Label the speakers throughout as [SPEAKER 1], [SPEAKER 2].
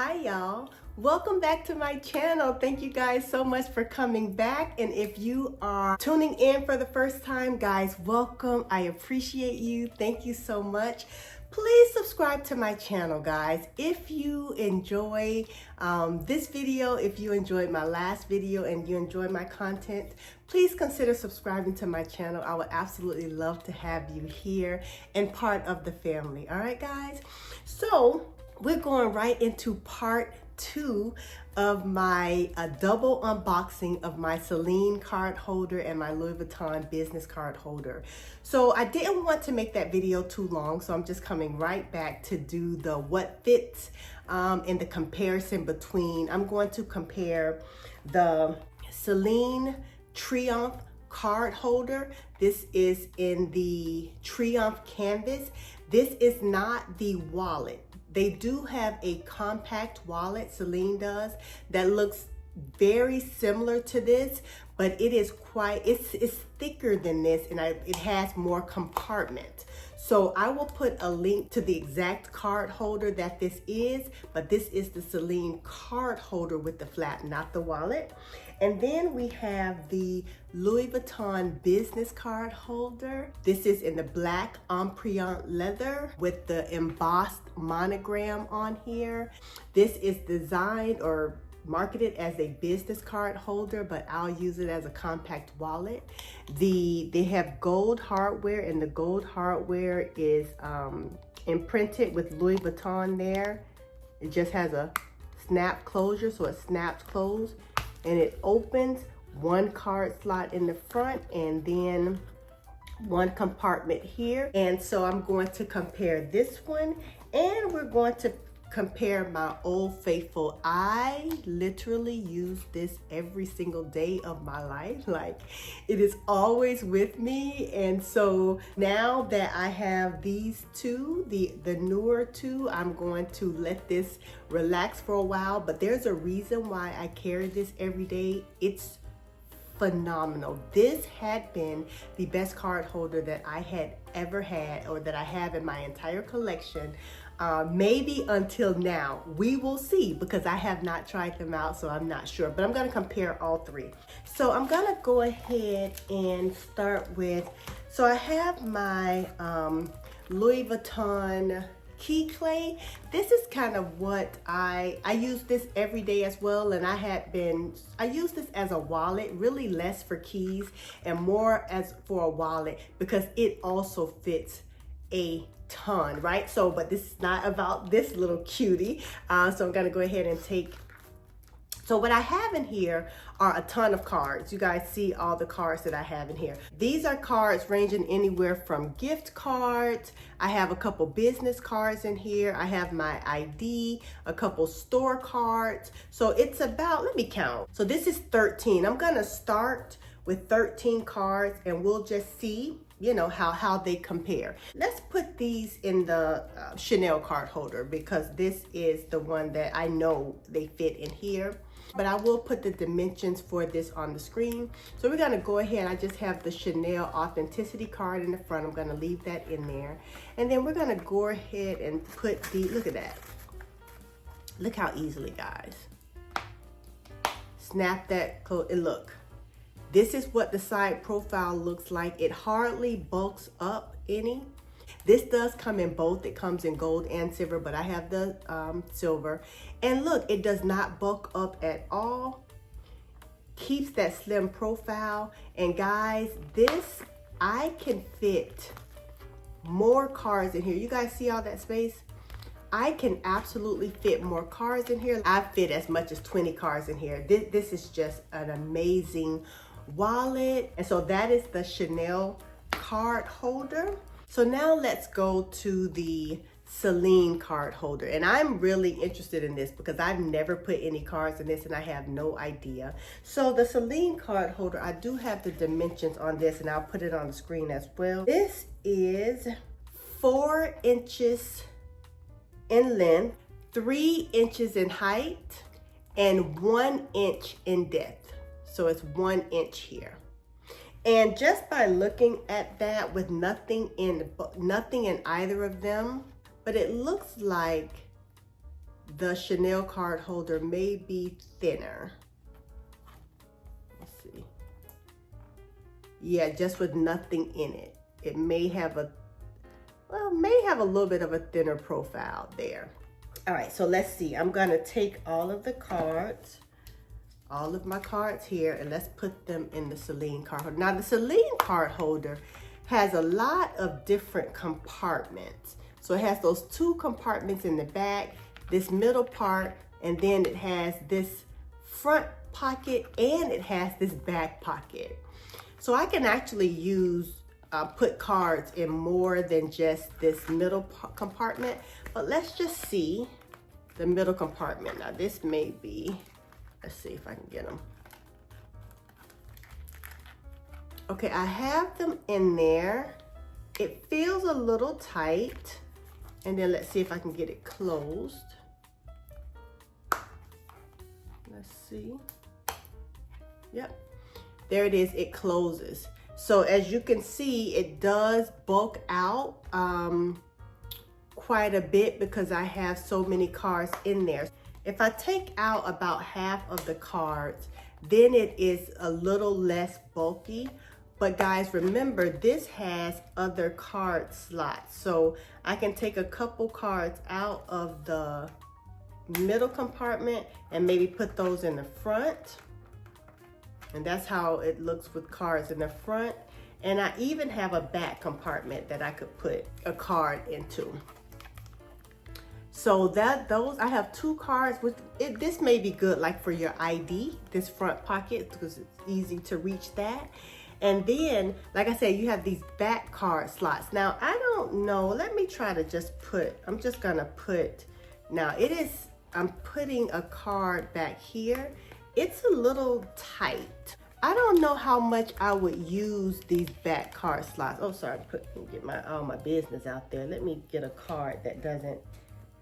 [SPEAKER 1] Hi y'all, welcome back to my channel. Thank you guys so much for coming back, and if you are tuning in for the first time, guys, welcome. I appreciate you. Thank you so much. Please subscribe to my channel, guys. If you enjoy this video, if you enjoyed my last video and you enjoy my content, please consider subscribing to my channel. I would absolutely love to have you here and part of the family. All right, guys? So we're going right into part 2 of my double unboxing of my Celine card holder and my Louis Vuitton business card holder. So I didn't want to make that video too long, so I'm just coming right back to do the what fits and the comparison between. I'm going to compare the Celine Triomphe card holder. This is in the Triomphe canvas. This is not the wallet. They do have a compact wallet, Celine does, that looks very similar to this, but it is it's thicker than this, and it has more compartment. So I will put a link to the exact card holder that this is, but this is the Celine card holder with the flap, not the wallet. And then we have the Louis Vuitton business card holder. This is in the black empreinte leather with the embossed monogram on here. This is designed or marketed as a business card holder, but I'll use it as a compact wallet. They have gold hardware, and the gold hardware is imprinted with Louis Vuitton there. It just has a snap closure, so it snaps closed, and it opens. One card slot in the front and then one compartment here. And so I'm going to compare this one, and we're going to compare my Old Faithful. I literally use this every single day of my life. Like, it is always with me. And so now that I have these two, the newer two, I'm going to let this relax for a while. But there's a reason why I carry this every day. It's phenomenal. This had been the best card holder that I had ever had, or that I have in my entire collection. Maybe until now. We will see, because I have not tried them out, so I'm not sure. But I'm going to compare all three. So I'm going to go ahead and start with, so I have my Louis Vuitton key clay. This is kind of what I use this every day as well, and I use this as a wallet, really less for keys and more as for a wallet, because it also fits a ton, right? So, but this is not about this little cutie. So I'm gonna go ahead and take, so what I have in here are a ton of cards. You guys see all the cards that I have in here. These are cards ranging anywhere from gift cards. I have a couple business cards in here. I have my ID, a couple store cards. So it's about, let me count. So this is 13. I'm gonna start with 13 cards, and we'll just see, you know, how they compare. Let's put these in the Chanel card holder, because this is the one that I know they fit in here. But I will put the dimensions for this on the screen. So we're gonna go ahead. I just have the Chanel authenticity card in the front. I'm gonna leave that in there. And then we're gonna go ahead and put the, look at that. Look how easily, guys. Snap that close, and look. This is what the side profile looks like. It hardly bulks up any. This does come in both. It comes in gold and silver, but I have the silver. And look, it does not bulk up at all. Keeps that slim profile. And guys, this, I can fit more cards in here. You guys see all that space? I can absolutely fit more cards in here. I fit as much as 20 cards in here. This is just an amazing wallet. And so that is the Chanel card holder. So now let's go to the Celine card holder. And I'm really interested in this because I've never put any cards in this and I have no idea. So the Celine card holder, I do have the dimensions on this, and I'll put it on the screen as well. This is 4 inches in length, 3 inches in height, and 1 inch in depth. So it's 1 inch here. And just by looking at that with nothing in either of them, but it looks like the Chanel card holder may be thinner. Let's see. Yeah, just with nothing in it. It may have a, well, may have a little bit of a thinner profile there. All right, so let's see. I'm gonna take all of the cards, all of my cards here, and let's put them in the Celine card holder. Now the Celine card holder has a lot of different compartments. So it has those two compartments in the back, this middle part, and then it has this front pocket and it has this back pocket. So I can actually use, put cards in more than just this middle compartment, but let's just see the middle compartment. Now this may be, let's see if I can get them. Okay, I have them in there. It feels a little tight. And then let's see if I can get it closed. Let's see. Yep, there it is, it closes. So as you can see, it does bulk out quite a bit because I have so many cards in there. If I take out about half of the cards, then it is a little less bulky. But guys, remember, this has other card slots. So I can take a couple cards out of the middle compartment and maybe put those in the front. And that's how it looks with cards in the front. And I even have a back compartment that I could put a card into. So I have two cards with it. This may be good like for your ID, this front pocket, because it's easy to reach that. And then, like I said, you have these back card slots. Now, I don't know, let me try to just put, I'm just gonna put, now it is, I'm putting a card back here. It's a little tight. I don't know how much I would use these back card slots. Oh, sorry, get all my business out there. Let me get a card that doesn't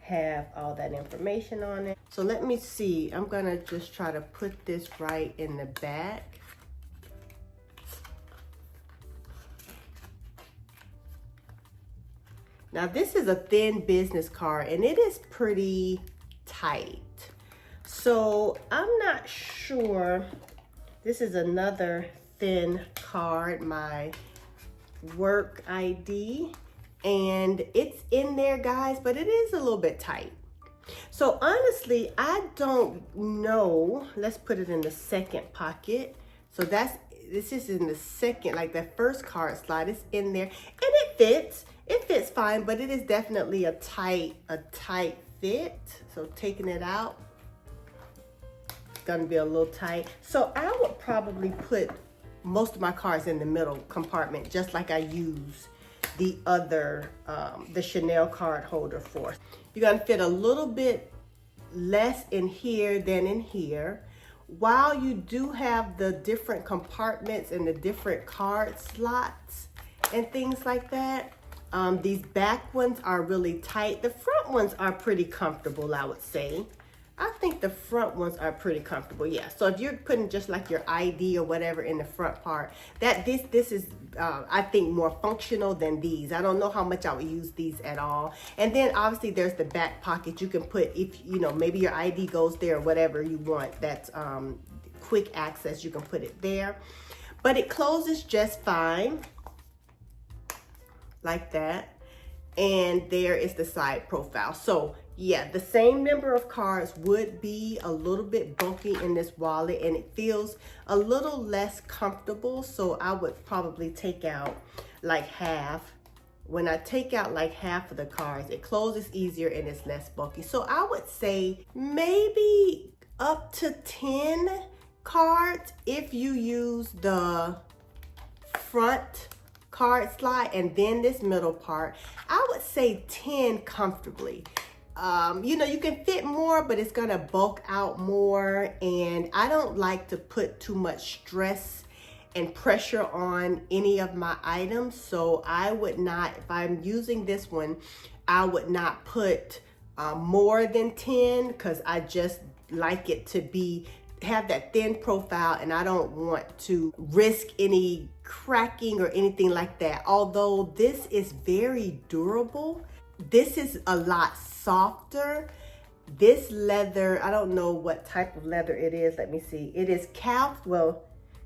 [SPEAKER 1] have all that information on it. So let me see, I'm gonna just try to put this right in the back. Now this is a thin business card and it is pretty tight. So I'm not sure, this is another thin card, my work ID, and it's in there guys, but it is a little bit tight. So honestly, I don't know, let's put it in the second pocket. So this is in the second, like that first card slot is in there and it fits. It fits fine, but it is definitely a tight fit. So taking it out, it's gonna be a little tight. So I would probably put most of my cards in the middle compartment, just like I use the other, the Chanel card holder for. You're gonna fit a little bit less in here than in here. While you do have the different compartments and the different card slots and things like that, these back ones are really tight. The front ones are pretty comfortable, I would say. I think the front ones are pretty comfortable, yeah. So if you're putting just like your ID or whatever in the front part, this is, I think, more functional than these. I don't know how much I would use these at all. And then obviously there's the back pocket. You can put, if you know, maybe your ID goes there or whatever you want, that's quick access, you can put it there. But it closes just fine, like that. And there is the side profile. So yeah, the same number of cards would be a little bit bulky in this wallet and it feels a little less comfortable. So I would probably take out like half. When I take out like half of the cards, it closes easier and it's less bulky. So I would say maybe up to 10 cards if you use the front card slot and then this middle part. I would say 10 comfortably. You know, you can fit more, but it's gonna bulk out more, and I don't like to put too much stress and pressure on any of my items. So I would not, if I'm using this one, I would not put more than 10 because I just like it to have that thin profile, and I don't want to risk any cracking or anything like that. Although this is very durable, this is a lot softer This leather, I don't know what type of leather it is. Let me see. It is calf, well,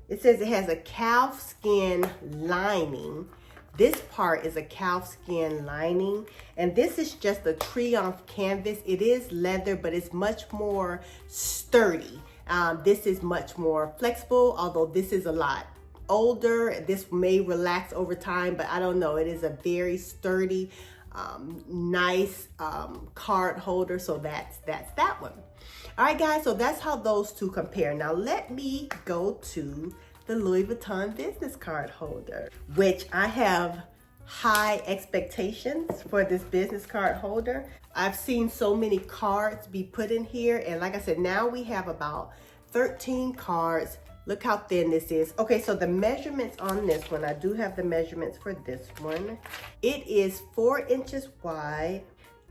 [SPEAKER 1] it says it has a calf skin lining. This part is a calf skin lining, and this is just a Triomphe canvas. It is leather, but it's much more sturdy. This is much more flexible, although this is a lot older. This may relax over time, but I don't know. It is a very sturdy, nice card holder. So that's that one. All right, guys, so that's how those two compare. Now let me go to the Louis Vuitton business card holder, which I have high expectations for this business card holder. I've seen so many cards be put in here, and like I said, now we have about 13 cards. Look how thin this is. Okay, so the measurements on this one, I do have the measurements for this one. It is 4 inches wide,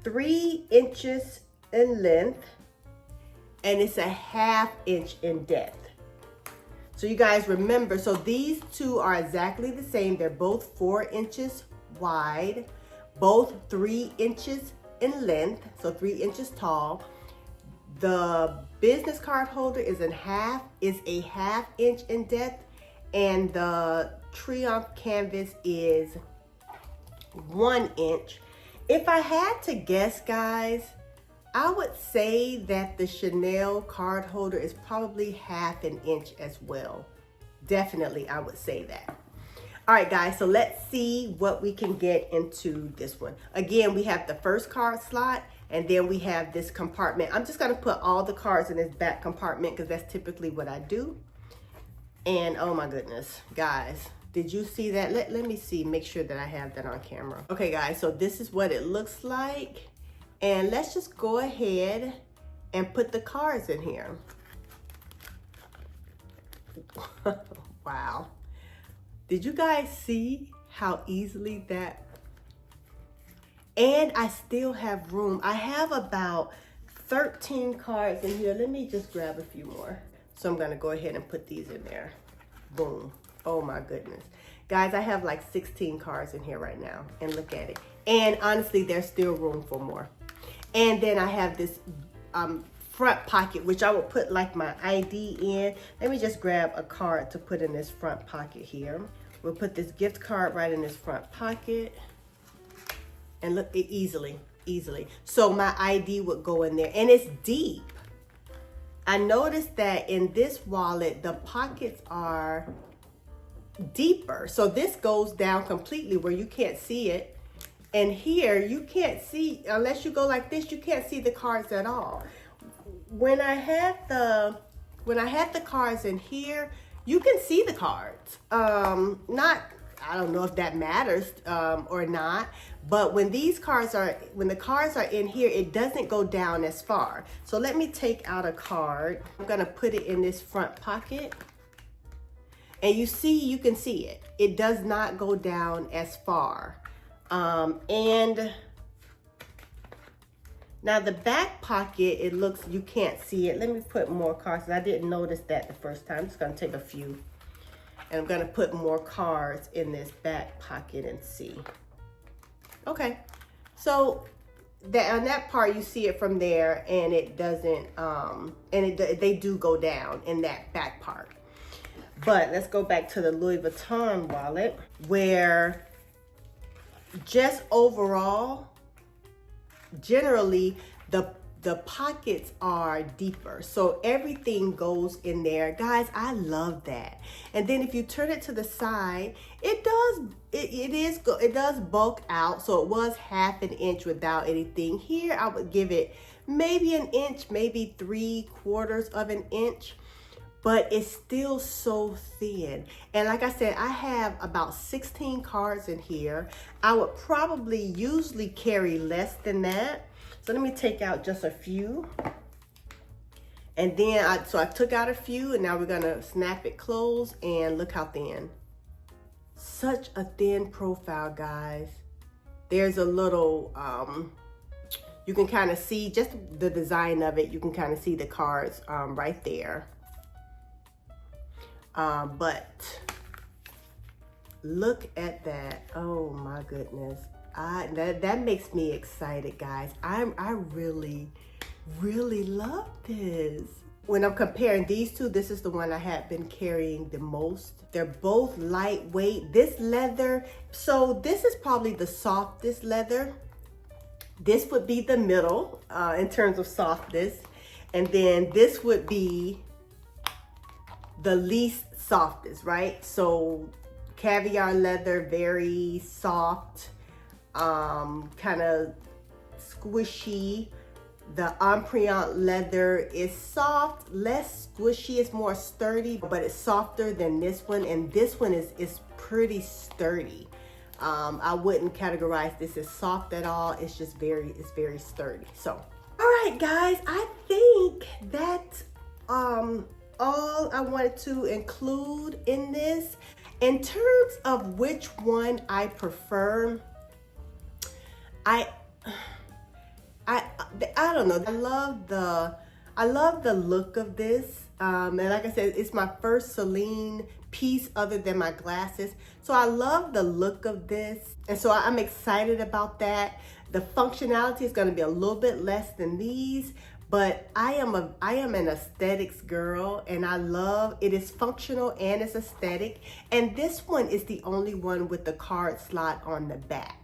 [SPEAKER 1] 3 inches in length, and it's a 1/2 inch in depth. So you guys remember, so these two are exactly the same. They're both 4 inches wide, both 3 inches in length, so 3 inches tall. The business card holder is a 1/2 inch in depth, and the Triomphe canvas is 1 inch. If I had to guess, guys, I would say that the Chanel card holder is probably 1/2 inch as well. Definitely, I would say that. All right, guys, so let's see what we can get into this one. Again, we have the first card slot, and then we have this compartment. I'm just gonna put all the cards in this back compartment because that's typically what I do. And oh my goodness, guys, did you see that? Let me see, make sure that I have that on camera. Okay, guys, so this is what it looks like. And let's just go ahead and put the cards in here. Wow. Did you guys see how easily that? And I still have room. I have about 13 cards in here. Let me just grab a few more. So I'm gonna go ahead and put these in there. Boom. Oh my goodness. Guys, I have like 16 cards in here right now. And look at it. And honestly, there's still room for more. And then I have this front pocket, which I will put like my ID in. Let me just grab a card to put in this front pocket here. We'll put this gift card right in this front pocket. And look, easily. So my ID would go in there, and it's deep. I noticed that in this wallet, the pockets are deeper. So this goes down completely where you can't see it. And here, you can't see, unless you go like this, you can't see the cards at all. When I had the cards in here, you can see the cards. I don't know if that matters or not, but when the cards are in here, it doesn't go down as far. So let me take out a card. I'm gonna put it in this front pocket. And you can see it. It does not go down as far. And now the back pocket, it looks, you can't see it. Let me put more cards. I didn't notice that the first time. I'm just gonna take a few, and I'm gonna put more cards in this back pocket and see. Okay, so that on that part, you see it from there, and it doesn't, they do go down in that back part. But let's go back to the Louis Vuitton wallet, where just overall, generally, the pockets are deeper. So everything goes in there. Guys, I love that. And then if you turn it to the side, it does bulk out. So it was 1/2 inch without anything. Here, I would give it maybe an inch, maybe 3/4 of an inch. But it's still so thin. And like I said, I have about 16 cards in here. I would probably usually carry less than that. So let me take out just a few. And then, I took out a few, and now we're gonna snap it closed, and look how thin. Such a thin profile, guys. There's a little, you can kind of see just the design of it. You can kind of see the cards right there. But look at that. Oh my goodness. That makes me excited, guys. I really really love this. When I'm comparing these two, this is the one I have been carrying the most. They're both lightweight. This leather, so this is probably the softest leather. This would be the middle in terms of softness. And then this would be the least softest, right? So caviar leather, very soft, kind of squishy. The Triomphe leather is soft, less squishy, it's more sturdy, but it's softer than this one. And this one is pretty sturdy. I wouldn't categorize this as soft at all. It's just it's very sturdy. So, all right, guys, I think that's all I wanted to include in this. In terms of which one I prefer, I don't know. I love the look of this. And like I said, it's my first Celine piece other than my glasses. So I love the look of this. And so I'm excited about that. The functionality is going to be a little bit less than these, but I am an aesthetics girl, and I love it. Is functional and it's aesthetic. And this one is the only one with the card slot on the back.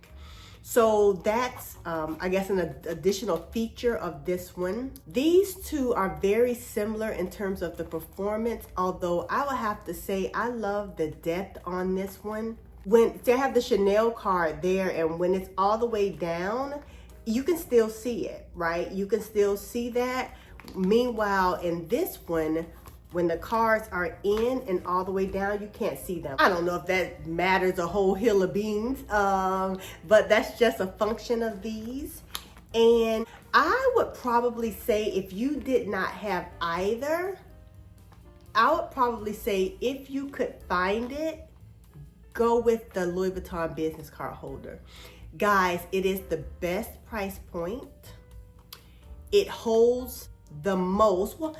[SPEAKER 1] So that's, I guess, an additional feature of this one. These two are very similar in terms of the performance, although I would have to say I love the depth on this one. When they have the Chanel card there, and when it's all the way down, you can still see it, right? You can still see that. Meanwhile, in this one, when the cards are in and all the way down, you can't see them. I don't know if that matters a whole hill of beans, but that's just a function of these. And I would probably say if you did not have either, I would probably say if you could find it, go with the Louis Vuitton business card holder. Guys, it is the best price point. It holds the most. Well,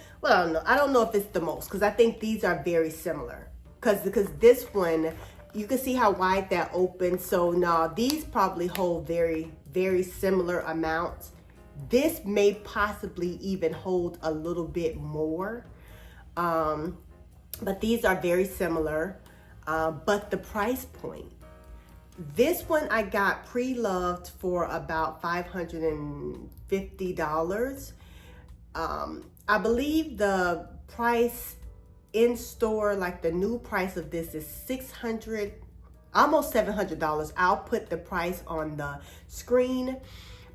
[SPEAKER 1] I don't know if it's the most, because I think these are very similar. Because this one, you can see how wide that opens. So now these probably hold very, very similar amounts. This may possibly even hold a little bit more. But these are very similar. But the price point. This one I got pre-loved for about $550. I believe the price in store, like the new price of this, is $600, almost $700. I'll put the price on the screen,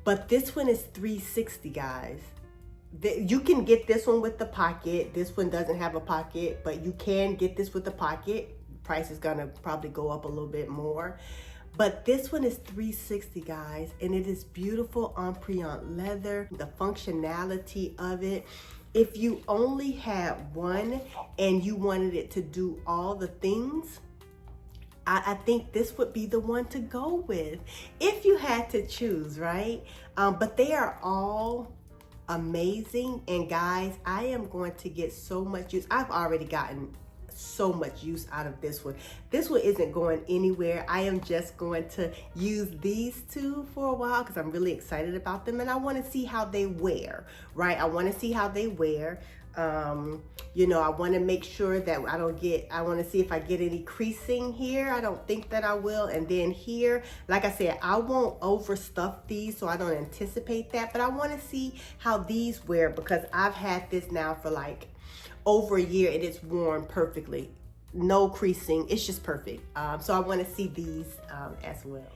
[SPEAKER 1] but this one is $360, guys. You can get this one with the pocket. This one doesn't have a pocket, but you can get this with the pocket. Price is gonna probably go up a little bit more. But this one is $360, guys, and it is beautiful Triomphe leather, the functionality of it. If you only had one and you wanted it to do all the things, I think this would be the one to go with if you had to choose, right? But they are all amazing. And guys, I am going to get so much use. I've already gotten so much use out of this one. This one isn't going anywhere. I am just going to use these two for a while because I'm really excited about them, and I want to see how they wear, right? I want to see how they wear. You know, I want to make sure that I want to see if I get any creasing here. I don't think that I will. And then here, like I said, I won't overstuff these, so I don't anticipate that, but I want to see how these wear because I've had this now for like over a year and it's worn perfectly. No creasing, it's just perfect. So I want to see these as well.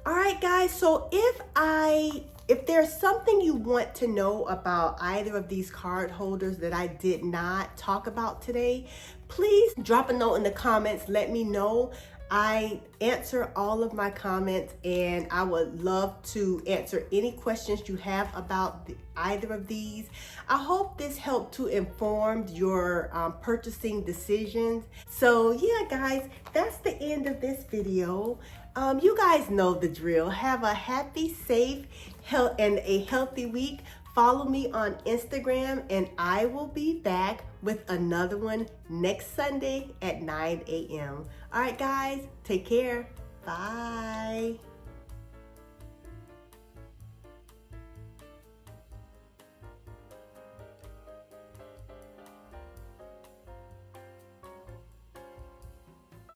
[SPEAKER 1] All right, guys, so if there's something you want to know about either of these card holders that I did not talk about today, please drop a note in the comments. Let me know. I answer all of my comments, and I would love to answer any questions you have about either of these. I hope this helped to inform your purchasing decisions. So yeah, guys, that's the end of this video. You guys know the drill. Have a happy, safe, and a healthy week. Follow me on Instagram, and I will be back with another one next Sunday at 9 a.m. All right, guys, take care. Bye.